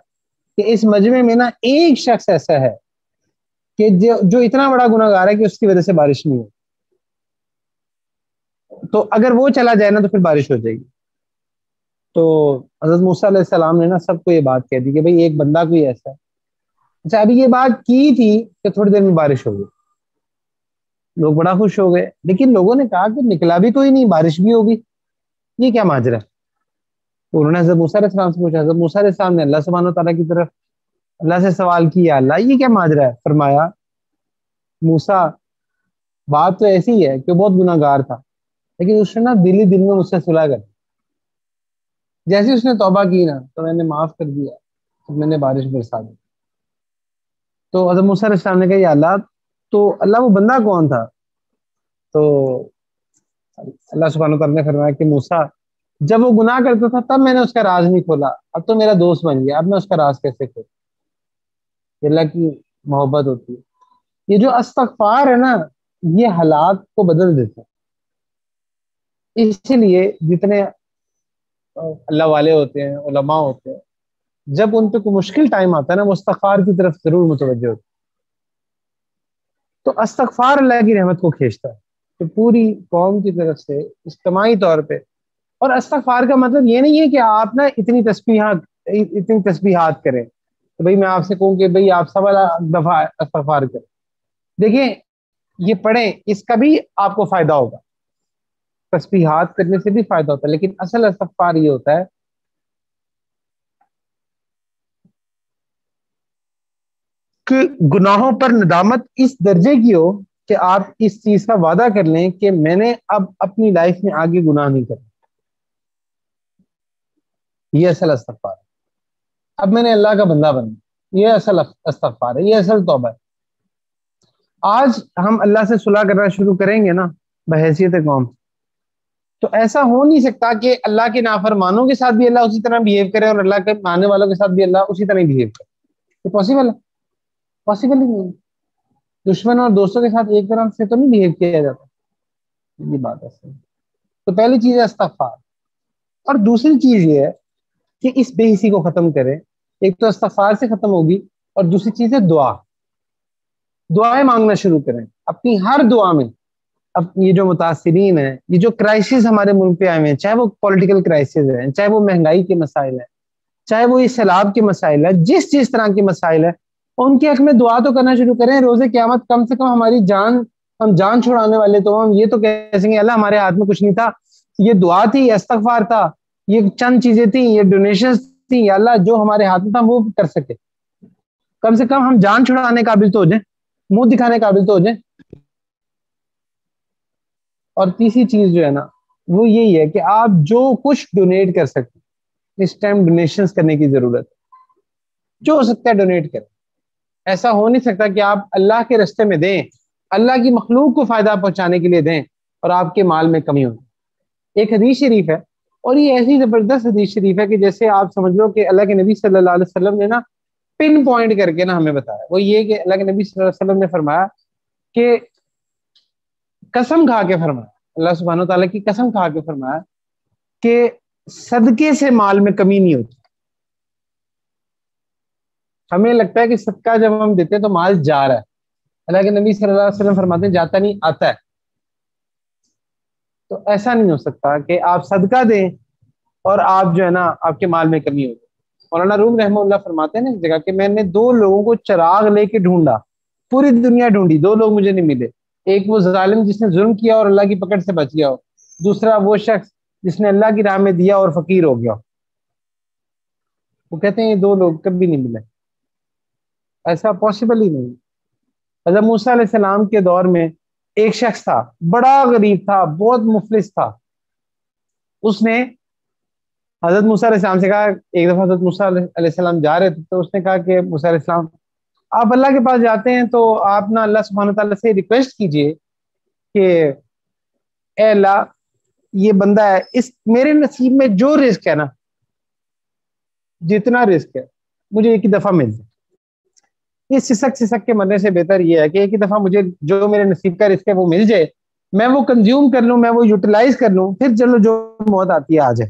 کہ اس مجمع میں نا ایک شخص ایسا ہے کہ جو اتنا بڑا گناہ گار ہے کہ اس کی وجہ سے بارش نہیں ہو، تو اگر وہ چلا جائے نا تو پھر بارش ہو جائے گی. تو حضرت موسیٰ علیہ السلام نے نا سب کو یہ بات کہہ دی کہ بھئی ایک بندہ کوئی ایسا ہے. اچھا ابھی یہ بات کی تھی کہ تھوڑی دیر میں بارش ہو گئی. لوگ بڑا خوش ہو گئے، لیکن لوگوں نے کہا کہ نکلا بھی کوئی نہیں، بارش بھی ہوگی، یہ کیا ماجرا ہے؟ تو انہوں نے حضرت موسیٰ علیہ السلام سے پوچھا. حضرت موسیٰ علیہ السلام نے اللہ سبحانہ تعالیٰ کی طرف اللہ سے سوال کیا، اللہ یہ کیا ماجرا ہے؟ فرمایا موسیٰ بات تو ایسی ہے کہ بہت گناہ گار تھا، لیکن اس نے نا دل ہی دل میں مجھ سے صلح کر، جیسے اس نے توبہ کی نا تو میں نے معاف کر دیا، تو میں نے بارش برسا دی. تو حضرت موسیٰ علیہ السلام نے کہا یا اللہ، تو اللہ وہ بندہ کون تھا؟ تو اللہ سبحانہ وتعالیٰ نے فرمایا کہ موسیٰ جب وہ گناہ کرتا تھا تب میں نے اس کا راز نہیں کھولا، اب تو میرا دوست بن گیا، اب میں اس کا راز کیسے کھولوں؟ یہ اللہ کی محبت ہوتی ہے. یہ جو استغفار ہے نا یہ حالات کو بدل دیتا ہے. اسی لیے جتنے اللہ والے ہوتے ہیں، علماء ہوتے ہیں، جب ان پہ کوئی مشکل ٹائم آتا ہے نا وہ استغفار کی طرف ضرور متوجہ ہوتے ہیں. تو استغفار اللہ کی رحمت کو کھینچتا ہے. تو پوری قوم کی طرف سے اجتماعی طور پہ اور استغفار کا مطلب یہ نہیں ہے کہ آپ نا اتنی تسبیحات کریں. تو بھائی میں آپ سے کہوں کہ بھائی آپ 1.25 دفعہ استغفار کریں. دیکھیں یہ پڑھیں، اس کا بھی آپ کو فائدہ ہوگا، تسبیحات کرنے سے بھی فائدہ ہوتا ہے، لیکن اصل استغفار یہ ہوتا ہے کہ گناہوں پر ندامت اس درجے کی ہو کہ آپ اس چیز کا وعدہ کر لیں کہ میں نے اب اپنی لائف میں آگے گناہ نہیں کرنا. یہ اصل استغفار ہے. اب میں نے اللہ کا بندہ بننا، یہ اصل استغفار ہے، یہ اصل توبہ ہے. آج ہم اللہ سے صلح کرنا شروع کریں گے نا بحیثیت قوم، تو ایسا ہو نہیں سکتا کہ اللہ کے نافرمانوں کے ساتھ بھی اللہ اسی طرح بہیو کرے اور اللہ کے ماننے والوں کے ساتھ بھی اللہ اسی طرح بہیو کرے. یہ پاسبل ہے؟ پاسبل ہی نہیں. دشمن اور دوستوں کے ساتھ ایک طرح سے تو نہیں بہیو کیا جاتا. یہ بات ہے. تو پہلی چیز ہے استغفار. اور دوسری چیز یہ ہے کہ اس بے حسی کو ختم کریں. ایک تو استغفار سے ختم ہوگی، اور دوسری چیز ہے دعا. دعائیں مانگنا شروع کریں اپنی ہر دعا میں. اب یہ جو متاثرین ہیں، یہ جو کرائسس ہمارے ملک پہ آئے ہوئے ہیں، چاہے وہ پولیٹیکل کرائسس ہیں، چاہے وہ مہنگائی کے مسائل ہیں، چاہے وہ یہ سیلاب کے مسائل ہیں، جس طرح کے مسائل ہیں، ان کے حق میں دعا تو کرنا شروع کریں. روز قیامت کم سے کم ہماری جان، ہم جان چھڑانے والے تو ہم یہ تو کہہ سکیں اللہ ہمارے ہاتھ میں کچھ نہیں تھا، یہ دعا تھی، یہ استغفار تھا، یہ چند چیزیں تھیں، یہ ڈونیشنز تھیں، یا اللہ جو ہمارے ہاتھ میں تھا وہ کر سکے. کم سے کم ہم جان چھڑانے قابل تو ہو جائیں، منہ دکھانے قابل تو ہو جائیں. اور تیسری چیز جو ہے نا وہ یہی ہے کہ آپ جو کچھ ڈونیٹ کر سکتے، اس ٹائم ڈونیشنز کرنے کی ضرورت ہے. جو ہو سکتا ہے ڈونیٹ کریں. ایسا ہو نہیں سکتا کہ آپ اللہ کے رستے میں دیں، اللہ کی مخلوق کو فائدہ پہنچانے کے لیے دیں اور آپ کے مال میں کمی ہو. ایک حدیث شریف ہے، اور یہ ایسی زبردست حدیث شریف ہے کہ جیسے آپ سمجھ لو کہ اللہ کے نبی صلی اللہ علیہ وسلم نے نا پن پوائنٹ کر کے نا ہمیں بتایا. وہ یہ کہ اللہ کے نبی صلی اللہ علیہ وسلم نے فرمایا کہ قسم کھا کے فرمایا، اللہ سبحانہ وتعالیٰ کی قسم کھا کے فرمایا کہ صدقے سے مال میں کمی نہیں ہوتی. ہمیں لگتا ہے کہ صدقہ جب ہم دیتے ہیں تو مال جا رہا ہے. اللہ کے نبی صلی اللہ علیہ وسلم فرماتے ہیں جاتا نہیں، آتا ہے. تو ایسا نہیں ہو سکتا کہ آپ صدقہ دیں اور آپ جو ہے نا آپ کے مال میں کمی ہوگی. مولانا روم رحمہ اللہ فرماتے ہیں نا اس جگہ کہ میں نے 2 لوگوں کو چراغ لے کے ڈھونڈا، پوری دنیا ڈھونڈی، 2 لوگ مجھے نہیں ملے. ایک وہ ظالم جس نے ظلم کیا اور اللہ کی پکڑ سے بچ گیا ہو، دوسرا وہ شخص جس نے اللہ کی راہ میں دیا اور فقیر ہو گیا. وہ کہتے ہیں یہ 2 لوگ کبھی نہیں ملے. ایسا پاسبل ہی نہیں. حضرت موسیٰ علیہ السلام کے دور میں ایک شخص تھا، بڑا غریب تھا، بہت مفلس تھا. اس نے حضرت موسیٰ علیہ السلام سے کہا، ایک دفعہ حضرت موسیٰ علیہ السلام جا رہے تھے تو اس نے کہا کہ موسیٰ علیہ السلام آپ اللہ کے پاس جاتے ہیں تو آپ نا اللہ سبحانہ تعالیٰ سے ریکویسٹ کیجئے کہ اے اللہ یہ بندہ ہے، اس میرے نصیب میں جو رزق ہے نا، جتنا رزق ہے مجھے ایک ہی دفعہ مل جائے. یہ سسک کے مرنے سے بہتر یہ ہے کہ ایک ہی دفعہ مجھے جو میرے نصیب کا رزق ہے وہ مل جائے، میں وہ کنزیوم کر لوں، میں وہ یوٹیلائز کر لوں، پھر چلو جو موت آتی ہے آ جائے.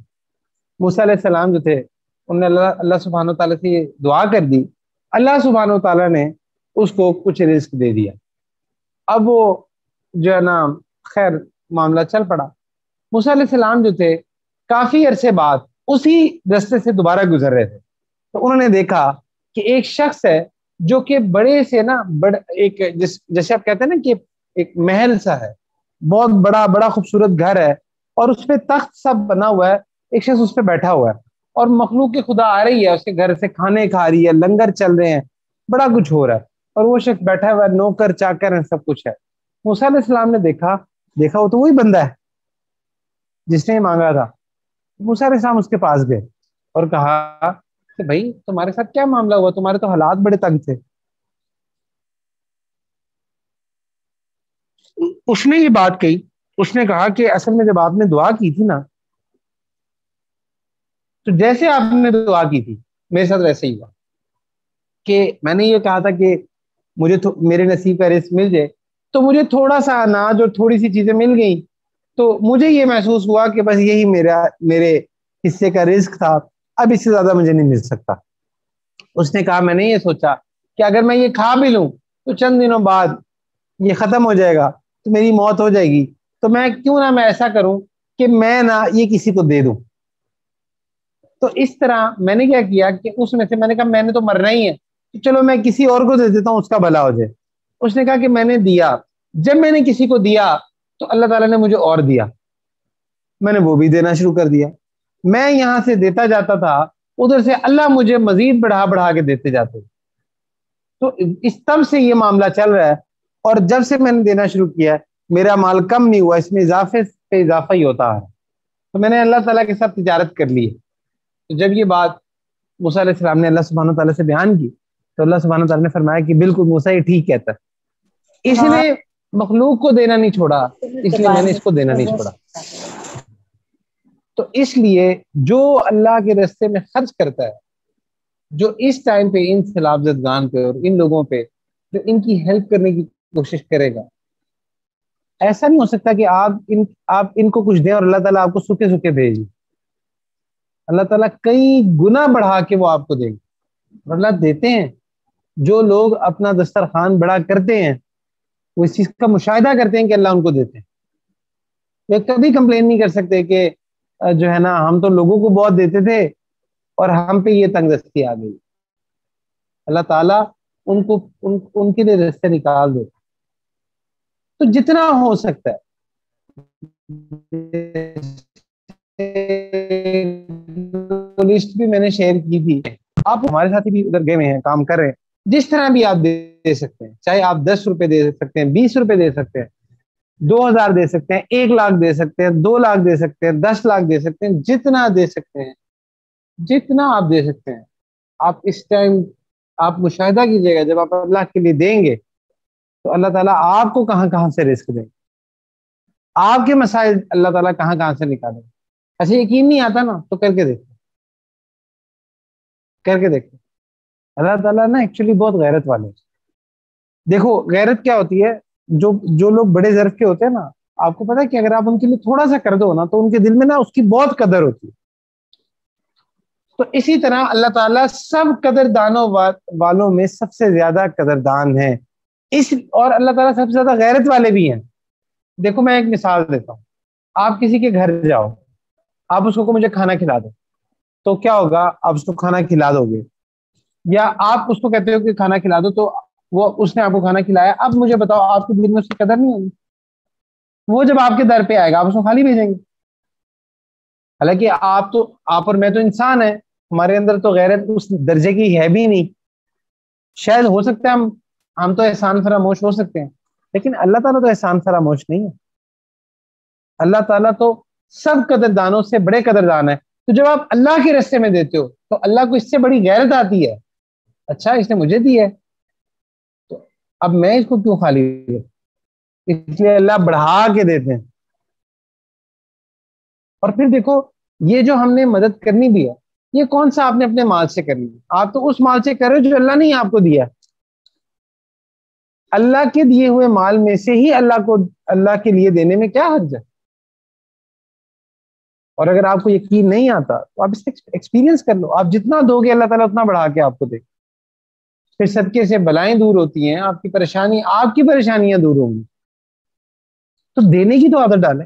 موسیٰ علیہ السلام جو تھے انہوں نے اللہ سبحانہ تعالیٰ سے یہ دعا کر دی. اللہ سبحانہ تعالیٰ نے اس کو کچھ رزق دے دیا. اب وہ جو ہے نا خیر معاملہ چل پڑا. موسیٰ علیہ السلام جو تھے کافی عرصے بعد اسی رستے سے دوبارہ گزر رہے تھے، تو انہوں نے دیکھا کہ ایک شخص ہے جو کہ بڑے سے نا ایک جیسے آپ کہتے ہیں نا کہ ایک محل سا ہے، بہت بڑا خوبصورت گھر ہے، اور اس پہ تخت سب بنا ہوا ہے. ایک شخص اس پہ بیٹھا ہوا ہے اور مخلوق کی خدا آ رہی ہے، اس کے گھر سے کھانے کھا رہی ہے، لنگر چل رہے ہیں، بڑا کچھ ہو رہا ہے، اور وہ شخص بیٹھا ہوا ہے، نوکر چاکر ہیں، سب کچھ ہے. موسیٰ علیہ السلام نے دیکھا وہ تو وہی بندہ ہے جس نے مانگا تھا. موسیٰ علیہ السلام اس کے پاس گئے اور کہا کہ بھائی تمہارے ساتھ کیا معاملہ ہوا، تمہارے تو حالات بڑے تنگ تھے. اس نے یہ بات کہی، اس نے کہا کہ اصل میں جب آپ نے دعا کی تھی نا، تو جیسے آپ نے دعا کی تھی میرے ساتھ ویسے ہی ہوا کہ میں نے یہ کہا تھا کہ مجھے میرے نصیب کا رزق مل جائے، تو مجھے تھوڑا سا اناج اور تھوڑی سی چیزیں مل گئیں، تو مجھے یہ محسوس ہوا کہ بس یہی میرے حصے کا رزق تھا، اب اس سے زیادہ مجھے نہیں مل سکتا. اس نے کہا میں نے یہ سوچا کہ اگر میں یہ کھا بھی لوں تو چند دنوں بعد یہ ختم ہو جائے گا، تو میری موت ہو جائے گی، تو میں کیوں نہ میں ایسا کروں کہ میں نہ یہ کسی کو دے دوں. تو اس طرح میں نے کیا کیا کہ اس میں سے میں نے کہا میں نے تو مرنا ہی ہے، چلو میں کسی اور کو دے دیتا ہوں، اس کا بھلا ہو جائے. اس نے کہا کہ میں نے دیا. جب میں نے کسی کو دیا تو اللہ تعالیٰ نے مجھے اور دیا، میں نے وہ بھی دینا شروع کر دیا. میں یہاں سے دیتا جاتا تھا، ادھر سے اللہ مجھے مزید بڑھا بڑھا کے دیتے جاتے. تو اس تب سے یہ معاملہ چل رہا ہے. اور جب سے میں نے دینا شروع کیا میرا مال کم نہیں ہوا، اس میں اضافے پہ اضافہ ہی ہوتا ہے. تو میں نے اللہ تعالیٰ کے ساتھ تجارت کر لی ہے. تو جب یہ بات موسیٰ علیہ السلام نے اللہ سبحانہ تعالیٰ سے بیان کی تو اللہ سبحانہ تعالیٰ نے فرمایا کہ بالکل موسیٰ یہ ٹھیک کہتا ہے، اس نے مخلوق کو دینا نہیں چھوڑا، اس لیے میں نے اس کو دینا نہیں چھوڑا. تو اس لیے جو اللہ کے راستے میں خرچ کرتا ہے، جو اس ٹائم پہ ان سیلاب زدگان پہ اور ان لوگوں پہ جو ان کی ہیلپ کرنے کی کوشش کرے گا، ایسا نہیں ہو سکتا کہ آپ ان کو کچھ دیں اور اللہ تعالیٰ آپ کو سوکھے سوکھے بھیج. اللہ تعالیٰ کئی گنا بڑھا کے وہ آپ کو دے گا. اور اللہ دیتے ہیں. جو لوگ اپنا دسترخوان بڑا کرتے ہیں وہ اس چیز کا مشاہدہ کرتے ہیں کہ اللہ ان کو دیتے ہیں. وہ کبھی کمپلین نہیں کر سکتے کہ جو ہے نا ہم تو لوگوں کو بہت دیتے تھے اور ہم پہ یہ تنگ دستی آ گئی. اللہ تعالیٰ ان کے لیے راستے نکال دے. تو جتنا ہو سکتا ہے لسٹ بھی میں نے شیئر کی تھی، آپ ہمارے ساتھی بھی ادھر گئے ہوئے ہیں، کام کر رہے ہیں. جس طرح بھی آپ دے سکتے ہیں، چاہے آپ 10 روپے دے سکتے ہیں، 20 روپے دے سکتے ہیں، 2000 دے سکتے ہیں، 1 لاکھ دے سکتے ہیں، 2 لاکھ دے سکتے ہیں، 10 لاکھ دے سکتے ہیں، جتنا دے سکتے ہیں، جتنا آپ دے سکتے ہیں. آپ اس ٹائم آپ مشاہدہ کیجئے گا جب آپ اللہ کے لیے دیں گے تو اللہ تعالیٰ آپ کو کہاں کہاں سے رزق دیں گے، آپ کے مسائل اللہ تعالیٰ کہاں کہاں سے نکالیں. ایسے یقین نہیں آتا نا تو کر کے دیکھیں، کر کے دیکھیں. اللہ تعالیٰ نا ایکچولی بہت غیرت والے. دیکھو غیرت کیا ہوتی ہے، جو لوگ بڑے ظرف کے ہوتے ہیں نا، آپ کو پتا ہے کہ اگر آپ ان کے لیے تھوڑا سا کر دو نا تو ان کے دل میں نا اس کی بہت قدر ہوتی ہے. تو اسی طرح اللہ تعالیٰ سب قدردانوں والوں میں سب سے زیادہ قدردان ہے. اور اللہ تعالیٰ سب سے زیادہ غیرت والے بھی ہیں. دیکھو میں ایک مثال دیتا ہوں. آپ کسی کے گھر جاؤ، آپ اس کو مجھے کھانا کھلا دو، تو کیا ہوگا، آپ اس کو کھانا کھلا دو گے. یا آپ اس کو کہتے ہو کہ کھانا کھلا دو تو اس نے آپ کو کھانا کھلایا. اب مجھے بتاؤ آپ کے دل میں اس کی قدر نہیں ہوگی؟ وہ جب آپ کے در پہ آئے گا آپ اس کو خالی بھیجیں گے. حالانکہ آپ اور میں تو انسان ہیں، ہمارے اندر تو غیرت اس درجے کی ہے بھی نہیں. شاید ہو سکتا ہے ہم تو احسان فراموش ہو سکتے ہیں، لیکن اللہ تعالیٰ تو احسان فراموش نہیں ہے. اللہ تعالیٰ تو سب قدردانوں سے بڑے قدردان ہے. تو جب آپ اللہ کے راستے میں دیتے ہو تو اللہ کو اس سے بڑی غیرت آتی ہے، اچھا اس نے مجھے دی ہے تو اب میں اس کو کیوں خالی دوں. اس لیے اللہ بڑھا کے دیتے ہیں. اور پھر دیکھو یہ جو ہم نے مدد کرنی بھی ہے، یہ کون سا آپ نے اپنے مال سے کرنی ہے؟ آپ تو اس مال سے کر رہے ہو جو اللہ نے آپ کو دیا. اللہ کے دیے ہوئے مال میں سے ہی اللہ کے لیے دینے میں کیا حرج ہے. اور اگر آپ کو یقین نہیں آتا تو آپ اس سے ایکسپیرینس کر لو. آپ جتنا دو گے اللہ تعالیٰ اتنا بڑھا کے آپ کو دے. پھر صدقے سے بلائیں دور ہوتی ہیں، آپ کی پریشانیاں دور ہوں گی. تو دینے کی تو عادت ڈالیں.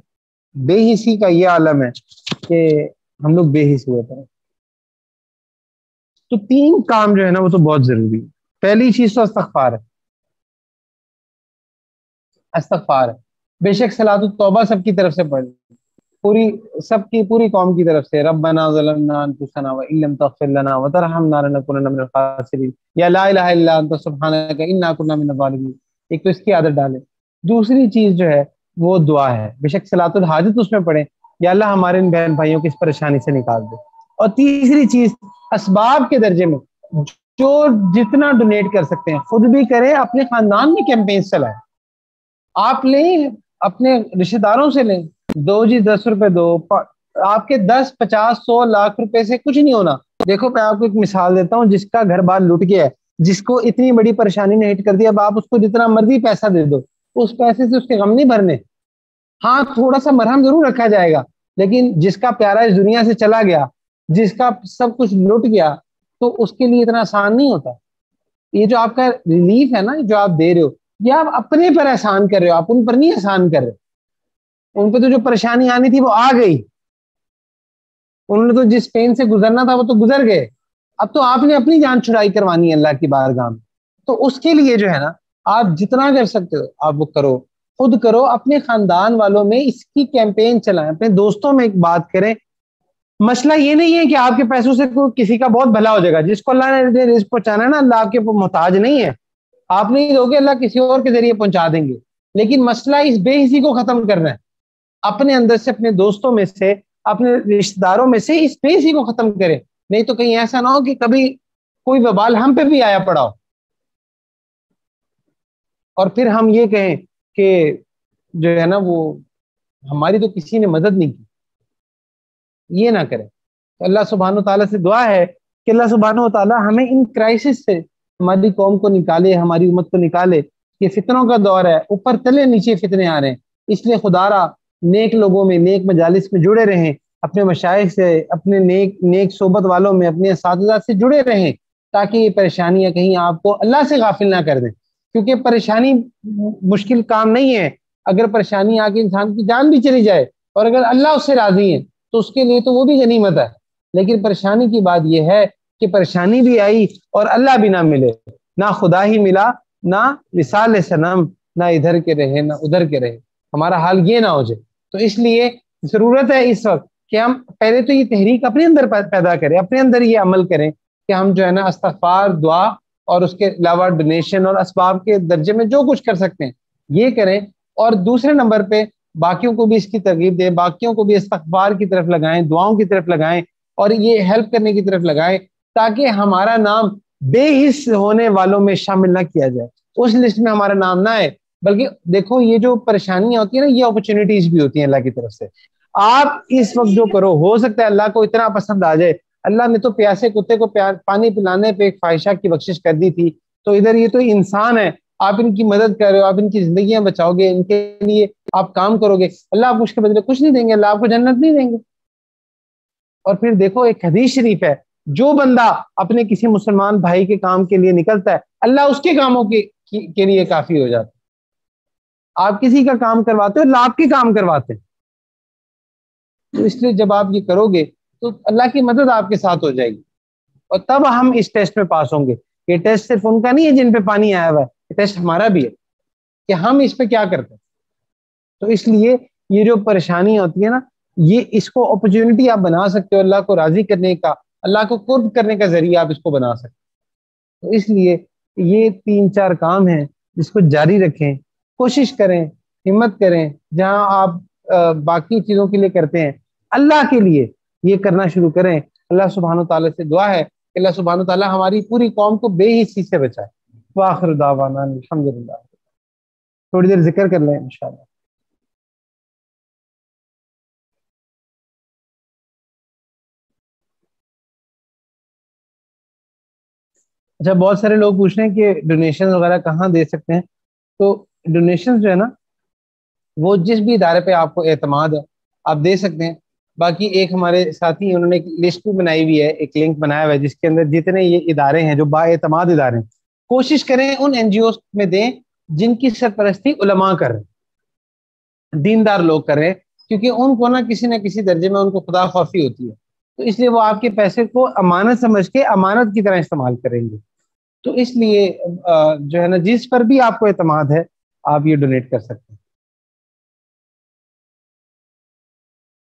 بے حسی کا یہ عالم ہے کہ ہم لوگ بے حس ہوئے پڑے. تو 3 کام جو ہے نا وہ تو بہت ضروری ہے. پہلی چیز تو استغفار ہے. استغفار ہے. بے شک صلاۃ التوبہ سب کی طرف سے پڑھ، پوری قوم کی طرف سے. ربنا ظلمنا انفسنا وان لم تغفر لنا وترحمنا لنکونن من الخاسرین، یا لا الہ الا انت سبحانک انا کنا من الظالمین. ایک تو اس کی عادت ڈالیں. دوسری چیز جو ہے وہ دعا ہے. بے شک صلاۃ الحاجت اس میں پڑھیں، یا اللہ ہمارے ان بہن بھائیوں کی اس پریشانی سے نکال دے. اور تیسری چیز اسباب کے درجے میں جو جتنا ڈونیٹ کر سکتے ہیں خود بھی کریں، اپنے خاندان میں کیمپین چلائیں. آپ لیں اپنے رشتہ داروں سے لیں، دو جی 10 روپے دو. آپ کے 10 50 100 لاکھ روپے سے کچھ نہیں ہونا. دیکھو میں آپ کو ایک مثال دیتا ہوں. جس کا گھر بار لٹ گیا ہے، جس کو اتنی بڑی پریشانی نے ہٹ کر دیا، اب آپ اس کو جتنا مرضی پیسہ دے دو، اس پیسے سے اس کے غم نہیں بھرنے. ہاں تھوڑا سا مرہم ضرور رکھا جائے گا، لیکن جس کا پیارا اس دنیا سے چلا گیا، جس کا سب کچھ لٹ گیا، تو اس کے لیے اتنا آسان نہیں ہوتا. یہ جو آپ کا ریلیف ہے نا جو آپ دے رہے ہو، یہ آپ اپنے پر احسان کر رہے ہو، آپ ان پر نہیں احسان کر رہے. ان پہ تو جو پریشانی آنی تھی وہ آ گئی, انہوں نے تو جس پین سے گزرنا تھا وہ تو گزر گئے, اب تو آپ نے اپنی جان چھڑائی کروانی ہے اللہ کی بارگاہ میں. تو اس کے لیے جو ہے نا آپ جتنا کر سکتے ہو آپ وہ کرو, خود کرو, اپنے خاندان والوں میں اس کی کیمپین چلائیں, اپنے دوستوں میں ایک بات کریں. مسئلہ یہ نہیں ہے کہ آپ کے پیسوں سے کسی کا بہت بھلا ہو جائے گا, جس کو اللہ نے رزق پہنچانا ہے نا اللہ آپ کے محتاج نہیں ہے, آپ نہیں دو گے اللہ کسی اور کے ذریعے پہنچا دیں گے. لیکن مسئلہ اس بے حسی کو ختم کرنا ہے, اپنے اندر سے, اپنے دوستوں میں سے, اپنے رشتہ داروں میں سے اس بے حسی کو ختم کرے, نہیں تو کہیں ایسا نہ ہو کہ کبھی کوئی وبال ہم پہ بھی آیا پڑا ہو اور پھر ہم یہ کہیں کہ جو ہے نا وہ ہماری تو کسی نے مدد نہیں کی. یہ نہ کریں. تو اللہ سبحانہ و تعالیٰ سے دعا ہے کہ اللہ سبحانہ و تعالیٰ ہمیں ان کرائسس سے ہماری قوم کو نکالے, ہماری امت کو نکالے. یہ فتنوں کا دور ہے, اوپر تلے نیچے فتنے آ رہے ہیں, اس لیے خدا را نیک لوگوں میں, نیک مجالس میں جڑے رہیں, اپنے مشائخ سے, اپنے نیک صحبت والوں میں, اپنے اساتذہ سے جڑے رہیں, تاکہ یہ پریشانیاں کہیں آپ کو اللہ سے غافل نہ کر دیں. کیونکہ پریشانی مشکل کام نہیں ہے, اگر پریشانی آ کے انسان کی جان بھی چلی جائے اور اگر اللہ اس سے راضی ہے تو اس کے لیے تو وہ بھی غنیمت ہے. لیکن پریشانی کی بات یہ ہے کہ پریشانی بھی آئی اور اللہ بھی نہ ملے, نہ خدا ہی ملا, نہ وصال صنم, نہ ادھر کے رہے نہ ادھر کے رہے, ہمارا حال یہ نہ ہو جائے. تو اس لیے ضرورت ہے اس وقت کہ ہم پہلے تو یہ تحریک اپنے اندر پیدا کریں, اپنے اندر یہ عمل کریں کہ ہم جو ہے نا استغفار, دعا اور اس کے علاوہ ڈونیشن اور اسباب کے درجے میں جو کچھ کر سکتے ہیں یہ کریں. اور دوسرے نمبر پہ باقیوں کو بھی اس کی ترغیب دیں, باقیوں کو بھی استغفار کی طرف لگائیں, دعاؤں کی طرف لگائیں اور یہ ہیلپ کرنے کی طرف لگائیں, تاکہ ہمارا نام بے حس ہونے والوں میں شامل نہ کیا جائے, اس لسٹ میں ہمارا نام نہ آئے. بلکہ دیکھو یہ جو پریشانیاں ہوتی ہیں نا یہ اپرچونیٹیز بھی ہوتی ہیں اللہ کی طرف سے. آپ اس وقت جو کرو, ہو سکتا ہے اللہ کو اتنا پسند آ جائے. اللہ نے تو پیاسے کتے کو پانی پلانے پہ ایک فاحشہ کی بخشش کر دی تھی, تو ادھر یہ تو انسان ہے, آپ ان کی مدد کر رہے ہو, آپ ان کی زندگیاں بچاؤ گے, ان کے لیے آپ کام کرو گے, اللہ آپ اس کے بدلے کچھ نہیں دیں گے, اللہ آپ کو جنت نہیں دیں گے. اور پھر دیکھو ایک حدیث شریف ہے, جو بندہ اپنے کسی مسلمان بھائی کے کام کے لیے نکلتا ہے اللہ اس کے کاموں کے لیے کافی ہو جاتا ہے. آپ کسی کا کام کرواتے ہو, اللہ آپ کے کام کرواتے ہیں. تو اس لیے جب آپ یہ کرو گے تو اللہ کی مدد آپ کے ساتھ ہو جائے گی, اور تب ہم اس ٹیسٹ میں پاس ہوں گے. یہ ٹیسٹ صرف ان کا نہیں ہے جن پہ پانی آیا ہوا ہے, یہ ٹیسٹ ہمارا بھی ہے کہ ہم اس پہ کیا کرتے ہیں. تو اس لیے یہ جو پریشانیاں ہوتی ہیں نا, یہ اس کو اپرچونٹی آپ بنا سکتے ہو اللہ کو راضی کرنے کا, اللہ کو قرب کرنے کا ذریعہ آپ اس کو بنا سکتے. تو اس لیے یہ 3-4 کام ہیں جس کو جاری رکھیں, کوشش کریں, ہمت کریں. جہاں آپ باقی چیزوں کے لیے کرتے ہیں, اللہ کے لیے یہ کرنا شروع کریں. اللہ سبحانہ تعالیٰ سے دعا ہے کہ اللہ سبحانہ تعالیٰ ہماری پوری قوم کو بے حسی سے بچائے. وآخر دعوانا الحمدللہ. تھوڑی دیر ذکر کر لیں انشاءاللہ. اچھا, بہت سارے لوگ پوچھ رہے ہیں کہ ڈونیشن وغیرہ کہاں دے سکتے ہیں. تو ڈونیشن جو ہے نا وہ جس بھی ادارے پہ آپ کو اعتماد ہے آپ دے سکتے ہیں. باقی ایک ہمارے ساتھی انہوں نے ایک لسٹ بھی بنائی ہوئی ہے, ایک لنک بنایا ہوا ہے جس کے اندر جتنے یہ ادارے ہیں جو با اعتماد ادارے ہیں, کوشش کریں ان این جی اوز میں دیں جن کی سرپرستی علماء کر رہے ہیں, دیندار لوگ کر رہے ہیں, کیونکہ ان کو نہ کسی درجے میں ان کو خدا خوفی ہوتی ہے. تو اس لیے وہ آپ کے پیسے کو امانت سمجھ کے امانت کی طرح استعمال کریں گے. تو اس لیے جو ہے نا جس پر بھی آپ کو اعتماد ہے آپ یہ ڈونیٹ کر سکتے ہیں.